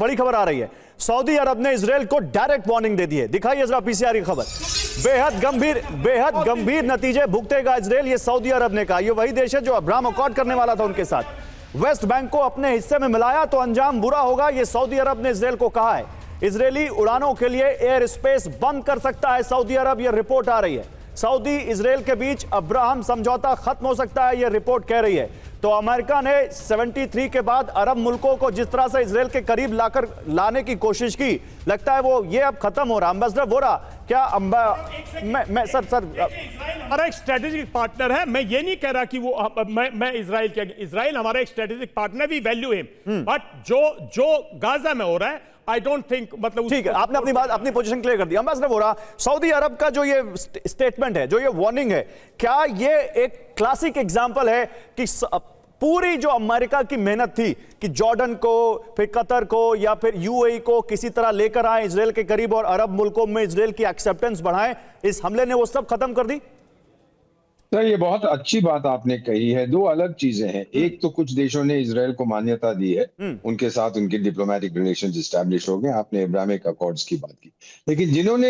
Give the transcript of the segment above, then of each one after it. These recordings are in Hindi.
बड़ी खबर आ रही है। सऊदी अरब ने इजराइल को डायरेक्ट वार्निंग दे दी है। दिखाइए जरा पीसीआर की खबर। बेहद गंभीर नतीजे भुगतेगा इजराइल, ये सऊदी अरब ने कहा। ये वही देश है जो अब्राहम अकॉर्ड करने वाला था उनके साथ। वेस्ट बैंक को अपने हिस्से में मिलाया तो अंजाम बुरा होगा, ये सऊदी अरब ने इजराइल को कहा है। इजरायली उड़ानों के लिए एयर स्पेस बंद कर सकता है सऊदी अरब, यह रिपोर्ट आ रही है। सऊदी इजराइल के बीच अब्राहम समझौता खत्म हो सकता है, यह रिपोर्ट कह रही है। तो अमेरिका ने 73 के बाद अरब मुल्कों को जिस तरह से इजराइल के करीब लाने की कोशिश की, लगता है वो ये अब खत्म हो रहा। एम्बेसडर वोरा, क्या सर हमारा एक स्ट्रेटेजिक पार्टनर है। मैं ये नहीं कह रहा कि वो मैं इजराइल हमारा एक strategic partner, we value him, but जो गाजा में हो रहा है आई डोंट थिंक, मतलब ठीक है, आपने अपनी बात, अपनी पोजीशन क्लियर कर दी। एम्बेसडर वोरा, सऊदी अरब का जो ये स्टेटमेंट है, जो ये वार्निंग है, क्या ये एक क्लासिक एग्जांपल है कि पूरी जो अमेरिका की मेहनत थी कि जॉर्डन को, फिर कतर को या फिर यूएई को किसी तरह लेकर आए इजराइल के करीब और अरब मुल्कों में इजराइल की एक्सेप्टेंस बढ़ाएं, इस हमले ने वो सब खत्म कर दी? सर, ये बहुत अच्छी बात आपने कही है। दो अलग चीजें हैं। एक तो कुछ देशों ने इजराइल को मान्यता दी है, उनके साथ उनके डिप्लोमेटिक रिलेशंस एस्टैब्लिश हो गए। आपने अब्राहमिक अकॉर्ड्स की बात की, लेकिन जिन्होंने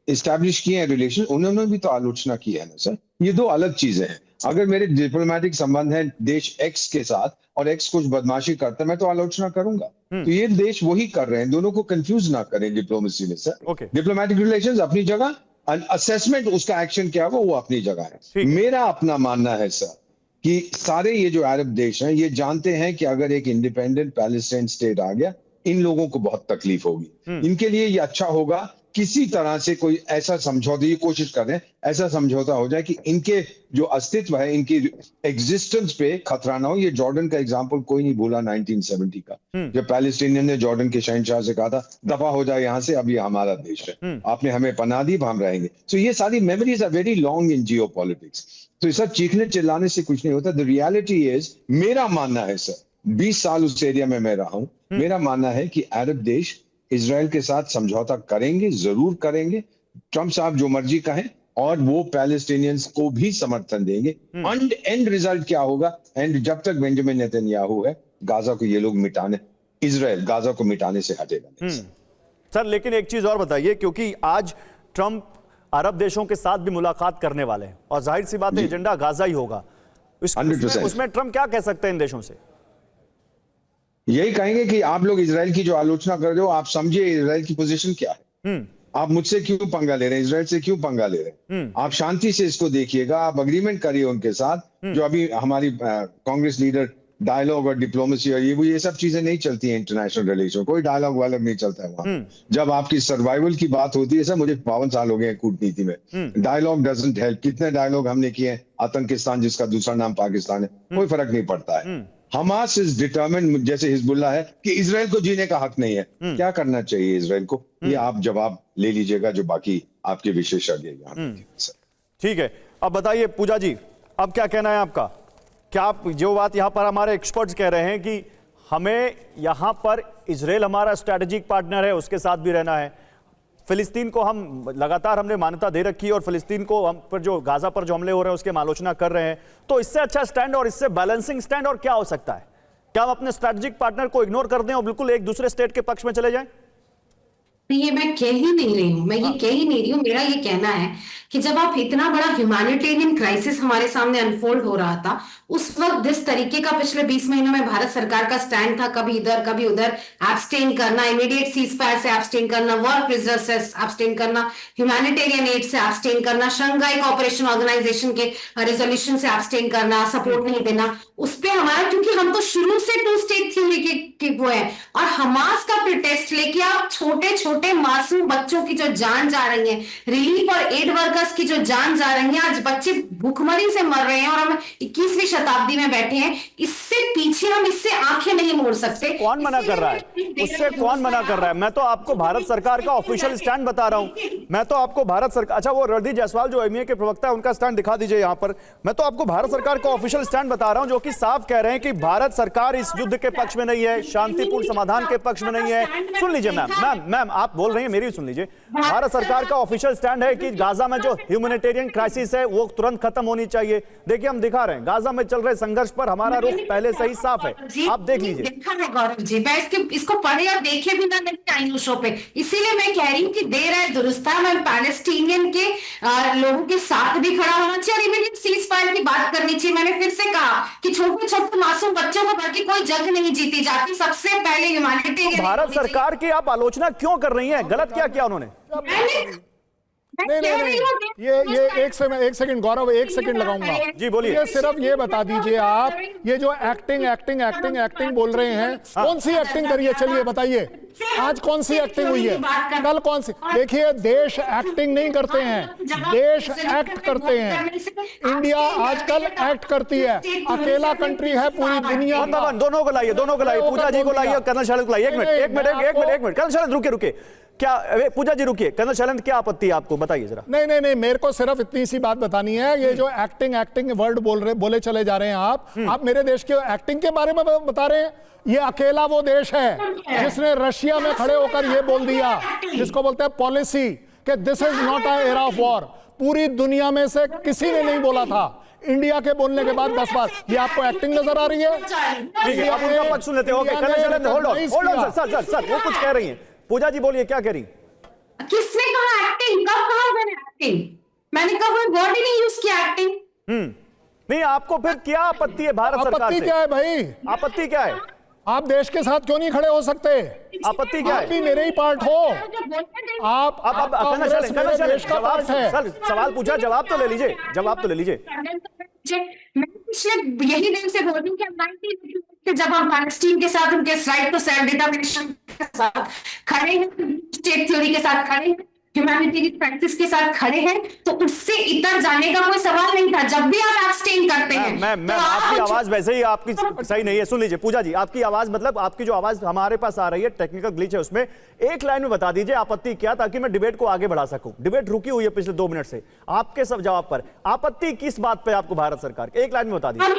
एस्टैब्लिश किए हैं रिलेशन, उन्होंने भी तो आलोचना की है ना सर। ये दो अलग चीजें हैं। अगर मेरे डिप्लोमेटिक संबंध है देश एक्स के साथ और एक्स कुछ बदमाशी करता है, मैं तो आलोचना करूंगा। तो ये देश वही कर रहे हैं, दोनों को कंफ्यूज ना करें डिप्लोमेसी में सर। डिप्लोमेटिक रिलेशंस अपनी जगह, असेसमेंट उसका एक्शन क्या होगा वो अपनी जगह है। मेरा अपना मानना है सर कि सारे ये जो अरब देश हैं ये जानते हैं कि अगर एक इंडिपेंडेंट पैलेस्टाइन स्टेट आ गया, इन लोगों को बहुत तकलीफ होगी। इनके लिए ये अच्छा होगा किसी तरह से कोई ऐसा समझौता, ये कोशिश कर रहे हैं ऐसा समझौता हो जाए कि इनके जो अस्तित्व है, इनकी एग्जिस्टेंस पे खतरा ना हो। ये जॉर्डन का एग्जांपल कोई नहीं भूला 1970 का, जब पैलेस्टीनियन ने जॉर्डन के शहंशाह से कहा था दफा हो जाए यहाँ से, अब ये हमारा देश है, आपने हमें पनाह दी, हम रहेंगे। तो ये सारी memories are very long in geopolitics. तो ये सब चीखने चिल्लाने से कुछ नहीं होता। द रियलिटी इज, मेरा मानना है सर, 20 साल उस एरिया में मैं रहा हूं, मेरा मानना है कि अरब देश इजराइल के साथ समझौता करेंगे, जरूर करेंगे। ट्रंप साहब जो मर्जी कहें, और वो पैलेस्टीनियंस को भी समर्थन देंगे। एंड रिजल्ट क्या होगा? एंड जब तक बेंजामिन नेतन्याहू है, गाजा को ये लोग मिटाने, इजराइल गाजा को मिटाने से हटेगा नहीं। सर लेकिन एक चीज और बताइए, क्योंकि आज ट्रंप अरब देशों के साथ भी मुलाकात करने वाले हैं और जाहिर सी बात है एजेंडा गाजा ही होगा। उसमें ट्रंप क्या कह सकते हैं इन देशों से? यही कहेंगे कि आप लोग इजराइल की जो आलोचना कर रहे हो, आप समझिए इजराइल की पोजीशन क्या है। आप मुझसे क्यों पंगा ले रहे हैं, इजराइल से क्यों पंगा ले रहे हैं? आप शांति से इसको देखिएगा, आप अग्रीमेंट करिए उनके साथ। जो अभी हमारी कांग्रेस लीडर डायलॉग और डिप्लोमेसी और ये सब चीजें नहीं चलती है इंटरनेशनल रिलेशन, कोई डायलॉग वायलॉग नहीं चलता है वहां। जब आपकी सर्वाइवल की बात होती है, सर मुझे 52 साल हो गए कूटनीति में, डायलॉग डजंट हेल्प। कितने डायलॉग हमने किए हैं, आतंकिस्तान जिसका दूसरा नाम पाकिस्तान है, कोई फर्क नहीं पड़ता है। हमास इज डिटरमिन्ड, जैसे हिजबुल्लाह है, कि इजराइल को जीने का हक नहीं है। क्या करना चाहिए इजराइल को, ये आप जवाब ले लीजिएगा, जो बाकी आपके विशेषज्ञ यहाँ। ठीक है, अब बताइए पूजा जी, अब क्या कहना है आपका? क्या आप जो बात यहाँ पर हमारे एक्सपर्ट्स कह रहे हैं कि हमें यहाँ पर इजराइल हमारा स्ट्रैटेजिक पार्टनर है, उसके साथ भी रहना है, फिलिस्तीन को हम लगातार हमने मान्यता दे रखी है और फिलिस्तीन को हम पर जो गाजा पर जो हमले हो रहे हैं उसके हम आलोचना कर रहे हैं, तो इससे अच्छा स्टैंड और इससे बैलेंसिंग स्टैंड और क्या हो सकता है? क्या हम अपने स्ट्रैटेजिक पार्टनर को इग्नोर कर दें और बिल्कुल एक दूसरे स्टेट के पक्ष में चले जाएं? ये मैं कह ही नहीं रही हूँ, मैं ये कह ही नहीं रही हूँ। मेरा ये कहना है कि जब आप इतना बड़ा ह्यूमैनिटेरियन क्राइसिस हमारे सामने अनफोल्ड हो रहा था, उस वक्त जिस तरीके का पिछले 20 महीनों में भारत सरकार का स्टैंड था, कभी इधर कभी उधर, एब्सटेन करना, इमीडिएट सीज फायर से एब्सटेन करना, वॉर प्रिजनर्स से एब्सटेन करना, ह्यूमैनिटेरियन एड से एब्सटेन करना, शंघाई कोऑपरेशन ऑर्गेनाइजेशन के रेजोल्यूशन से एब्सटेन करना, सपोर्ट नहीं देना, उस पे हमारा, क्योंकि हम तो शुरू से टू स्टेट थ्योरी के वो है। और हमास का प्रिटेक्स्ट लेके आप छोटे छोटे मासूम बच्चों की जो जान जा रही है, रिलीफ और एड वर्कर्स की जो जान जा रही है, आज बच्चे भूखमरी से मर रहे हैं और हम 21वीं शताब्दी में बैठे हैं। इससे पीछे हम इससे आंखें नहीं मोड़ सकते। कौन मना कर रहा है? उससे कौन मना कर रहा है? मैं तो आपको भारत सरकार का ऑफिशियल स्टैंड बता रहा हूं। मैं तो आपको भारत सरकार, अच्छा वो रणदीप जायसवाल जो एमईए के प्रवक्ता है उनका स्टैंड दिखा दीजिए यहां पर। मैं तो आपको भारत सरकार का ऑफिशियल स्टैंड बता रहा हूं, जो कि साफ कह रहे हैं कि भारत सरकार इस युद्ध के पक्ष में नहीं है, शांतिपूर्ण समाधान के पक्ष में नहीं है। सुन लीजिए मैम, आप आप बोल रही हैं, मेरी सुन लीजिए। भारत सरकार का ऑफिशियल स्टैंड है कि गाजा में जो ह्यूमैनिटेरियन क्राइसिस है वो तुरंत खत्म होनी चाहिए। देखिए हम दिखा रहे हैं गाजा में चल रहे संघर्ष पर हमारा रुख पहले से ही साफ है, आप देख लीजिए। देखा है गौरव जी, मैं इसको पढ़े और देखे भी ना नहीं आई हूँ शो पे, इसीलिए मैं कह रही हूँ कि देर है दुरुस्त है। मैं पैलेस्टीनियन के लोगों के साथ भी खड़ा होना चाहिए और इमीडिएट सीज फायर की बात करनी चाहिए। मैंने फिर से कहा कि छोटे छोटे मासूम बच्चों को भर के कोई जंग नहीं जीती जाती, सबसे पहले ह्यूमैनिटेरियन। भारत सरकार की आप आलोचना क्यों कर रही हैं? गलत क्या किया उन्होंने? नहीं, ये एक सेकंड गौरव, एक सेकंड लगाऊंगा। जी बोलिए। ये सिर्फ ये बता दीजिए आप, ये जो एक्टिंग बोल रहे हैं, कौन सी एक्टिंग करिए? चलिए बताइए, आज कौन सी एक्टिंग हुई है, कल कौन सी? देखिए, देश एक्टिंग नहीं करते हैं, देश एक्ट करते हैं। इंडिया आजकल एक्ट करती है, अकेला कंट्री है पूरी दुनिया का। दोनों को लाइए, पूजा जी को लाइए, कर्नल शैलेंद्र को लाइए। एक मिनट कर्नल शैलेंद्र रुकिए। क्या पूजा जी रुकिए, कर्नल शैलेंद्र क्या आपत्ति है आपको, बताइए जरा। नहीं, मेरे को सिर्फ इतनी सी बात बतानी है। ये जो एक्टिंग वर्ड बोले चले जा रहे हैं आप मेरे देश के एक्टिंग के बारे में बता रहे हैं। ये अकेला वो देश है जिसने रशिया में खड़े होकर ये बोल दिया, जिसको बोलते हैं पॉलिसी, कि this is not a era of war. पूरी दुनिया में से किसी ने नहीं बोला था। इंडिया के बोलने के बाद 10 बार ये आपको एक्टिंग नजर आ रही है? ठीक है, आप उनका पक्ष सुन लेते हैं। Okay colonel Shailendra, hold on sir, वो कुछ कह रही हैं। पूजा जी बोलिए, क्या कह रही? किसने कहा एक्टिंग? कब कहा मैंने एक्टिंग? मैंने कहा कोई वर्ड ही नहीं यूज किया एक्टिंग। नहीं, आपको फिर क्या आपत्ति है भारत सरकार से? आपत्ति क्या है भाई? आपत्ति क्या है? आप देश के साथ क्यों नहीं खड़े हो सकते? आपत्ति क्या है? आप भी मेरे ही पार्ट हो। आप कांग्रेस मेरे देश का पार्ट है। सवाल पूछा, जवाब तो ले लीजिए। मैं पिछले यही दिन से बोल रही हूँ कि 19 जब हम पैलेस्टीन के साथ उनके राइट टू सेल्फ डिटरमिनेशन के साथ खड़े हैं, स्टेट थ्योरी के साथ खड़े हैं, ह्यूमैनिटेरियन प्रैक्टिस के साथ खड़े हैं, तो उससे इतर जाने का कोई सवाल नहीं था। जब भी आप एब्सटेन करते हैं, मैं आपकी आवाज वैसे ही आपकी सही नहीं है। सुन लीजिए पूजा जी, आपकी आवाज मतलब आपकी जो आवाज हमारे पास आ रही है, टेक्निकल ग्लिच है उसमें। एक लाइन में बता दीजिए आपत्ति क्या, ताकि मैं डिबेट को आगे बढ़ा सकूं। डिबेट रुकी हुई है पिछले 2 मिनट से, आपके सब जवाब पर। आपत्ति किस बात पे आपको भारत सरकार, एक लाइन में बता दीजिए।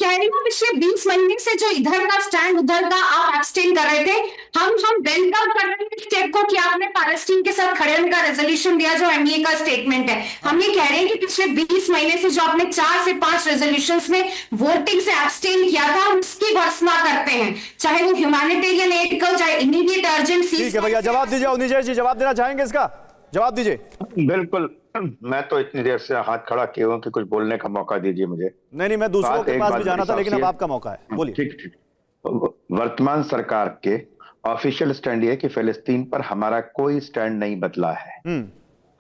कह रही हूँ पिछले 20 महीने से जो इधर का स्टैंड उधर का आप एब्सटेन कर रहे थे, हम वेलकम कर रहे हैं स्टेप को कि आपने पैलेस्टीन के साथ खड़े होने का रेजोल्यूशन दिया जो एमईए का स्टेटमेंट है। हम ये कह रहे हैं कि पिछले 20 महीने से जो आपने 4 से 5 रेजोल्यूशंस में वोटिंग से एब्सटेन किया था, हम उसकी भर्त्सना करते हैं, चाहे वो ह्यूमैनिटेरियन एड का, चाहे इमीडिएट अर्जेंट सीज। ठीक है भैया, जवाब दीजिए। अवनीश जी जवाब देना चाहेंगे इसका? जवाब दीजिए। बिल्कुल, मैं तो इतनी देर से हाथ खड़ा किए हूं कि कुछ बोलने का मौका दीजिए मुझे। नहीं, मैं दूसरों के पास भी जाना था, लेकिन अब आपका मौका है, बोलिए। ठीक। वर्तमान सरकार के ऑफिशियल स्टैंड ये कि फिलिस्तीन पर हमारा कोई स्टैंड नहीं बदला है।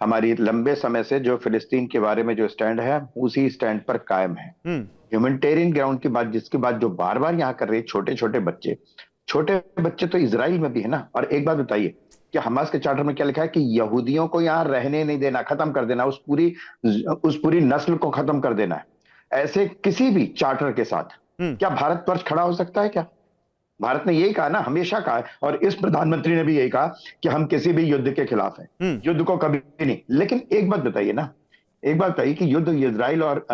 हमारी लंबे समय से जो फिलिस्तीन के बारे में जो स्टैंड है, उसी स्टैंड पर कायम है। ह्यूमैनिटेरियन ग्राउंड की बात, जिसकी बात जो बार बार यहाँ कर रहे हैं, छोटे बच्चे तो इजराइल में भी है ना। और एक बात बताइए कि हमास के चार्टर में क्या लिखा है कि यहूदियों को यहाँ रहने नहीं देना, खत्म कर देना, उस पूरी नस्ल को खत्म कर देना है। ऐसे किसी भी चार्टर के साथ क्या भारतवर्ष खड़ा हो सकता है? क्या भारत ने यही कहा ना, हमेशा कहा है, और इस प्रधानमंत्री ने भी यही कहा कि हम किसी भी युद्ध के खिलाफ हैं, युद्ध को कभी नहीं। लेकिन एक बात बताइए कि युद्ध इजराइल और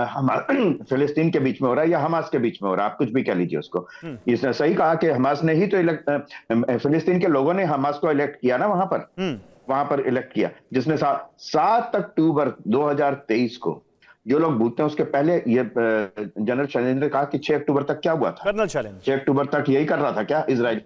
फिलिस्तीन के बीच में हो रहा है या हमास के बीच में हो रहा है? आप कुछ भी कह लीजिए उसको। इसने सही कहा कि हमास ने ही तो फिलिस्तीन के लोगों ने हमास को इलेक्ट किया ना, वहां पर इलेक्ट किया, जिसने 7 अक्टूबर 2023 को जो लोग भूलते हैं, उसके पहले ये जनरल शैलेंद्र ने कहा कि 6 अक्टूबर तक क्या हुआ था? कर्नल शैलेंद्र 6 अक्टूबर तक यही कर रहा था क्या इजराइल?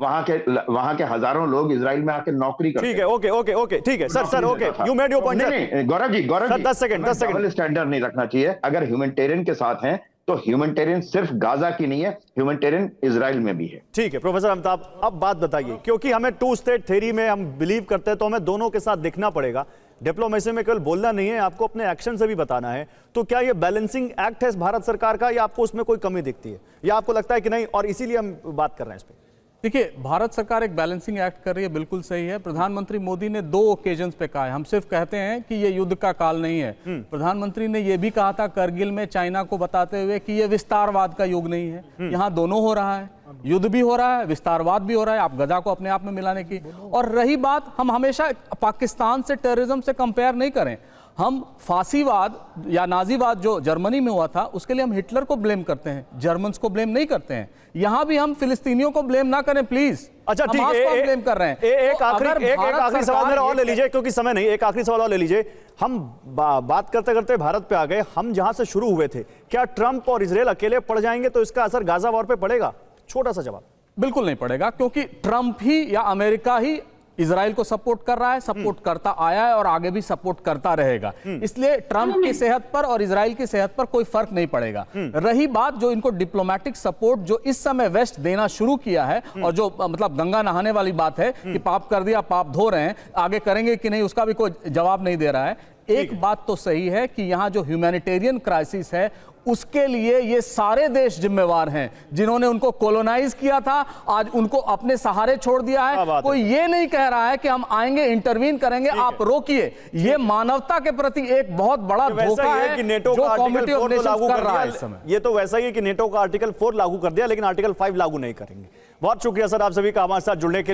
वहां के हजारों लोग इजराइल में आके नौकरी करते। ठीक है, ओके, ठीक है sir, okay, you made your point. नहीं, गौरव जी 10 सेकंड स्टैंडर्ड नहीं रखना चाहिए। अगर ह्यूमैनिटेरियन के साथ हैं तो ह्यूमैनिटेरियन सिर्फ गाजा की नहीं है, ह्यूमैनिटेरियन इजराइल में भी है। ठीक है प्रोफेसर अमिताभ, अब बात बताइए, क्योंकि हमें 2 स्टेट थ्योरी में हम बिलीव करते हैं, तो हमें दोनों के साथ दिखना पड़ेगा। डिप्लोमेसी में केवल बोलना नहीं है, आपको अपने एक्शन से भी बताना है। तो क्या ये बैलेंसिंग एक्ट है भारत सरकार का, या आपको उसमें कोई कमी दिखती है, या आपको लगता है कि नहीं, और इसीलिए हम बात कर रहे हैं इस पर? देखिए, भारत सरकार एक बैलेंसिंग एक्ट कर रही है, बिल्कुल सही है। प्रधानमंत्री मोदी ने 2 ओकेजन्स पे कहा है, हम सिर्फ कहते हैं कि ये युद्ध का काल नहीं है। प्रधानमंत्री ने यह भी कहा था करगिल में चाइना को बताते हुए कि ये विस्तारवाद का युग नहीं है। यहाँ दोनों हो रहा है, युद्ध भी हो रहा है, विस्तारवाद भी हो रहा है, आप गजा को अपने आप में मिलाने की। और रही बात, हम हमेशा पाकिस्तान से टेररिज्म से कंपेयर नहीं करें। हम फांसीवाद या नाजीवाद जो जर्मनी में हुआ था उसके लिए हम हिटलर को ब्लेम करते हैं, जर्मन्स को ब्लेम नहीं करते हैं। यहां भी हम फिलिस्तीनियों को ब्लेम ना करें प्लीज। अच्छा ठीक हमास को हम ब्लेम कर रहे हैं। एक तो अगर आखिरी भारत सवाल सरकार मेरा और ये ले लीजिए, क्योंकि समय नहीं, एक आखिरी सवाल और ले लीजिए। हम बात करते करते भारत पे आ गए। हम जहां से शुरू हुए थे, क्या ट्रंप और इजराइल अकेले पड़ जाएंगे तो इसका असर गाजा वॉर पे पड़ेगा? छोटा सा जवाब। बिल्कुल नहीं पड़ेगा, क्योंकि ट्रंप ही या अमेरिका ही इजराइल को सपोर्ट कर रहा है, सपोर्ट करता आया है और आगे भी सपोर्ट करता रहेगा। इसलिए ट्रंप की सेहत पर और इजराइल की सेहत पर कोई फर्क नहीं पड़ेगा। रही बात जो इनको डिप्लोमेटिक सपोर्ट जो इस समय वेस्ट देना शुरू किया है, और जो मतलब गंगा नहाने वाली बात है कि पाप कर दिया पाप धो रहे हैं, आगे करेंगे कि नहीं उसका भी कोई जवाब नहीं दे रहा है। एक बात तो सही है कि यहां जो ह्यूमैनिटेरियन क्राइसिस है उसके लिए ये सारे देश जिम्मेवार हैं जिन्होंने उनको कॉलोनाइज किया था, आज उनको अपने सहारे छोड़ दिया है। कोई ये नहीं कह रहा है कि हम आएंगे इंटरवीन करेंगे, आप रोकिए। ये मानवता के प्रति एक बहुत बड़ा धोखा है कि नेटो जो का कमिटी ऑफ आर्टिकल 4 लागू नेशंस कर कर रहा है दिया। इस समय। ये तो वैसा ही है कि नेटो का आर्टिकल 4 लागू कर दिया लेकिन आर्टिकल 5 लागू नहीं करेंगे। बहुत शुक्रिया सर आप सभी का हमारे साथ जुड़ने के लिए।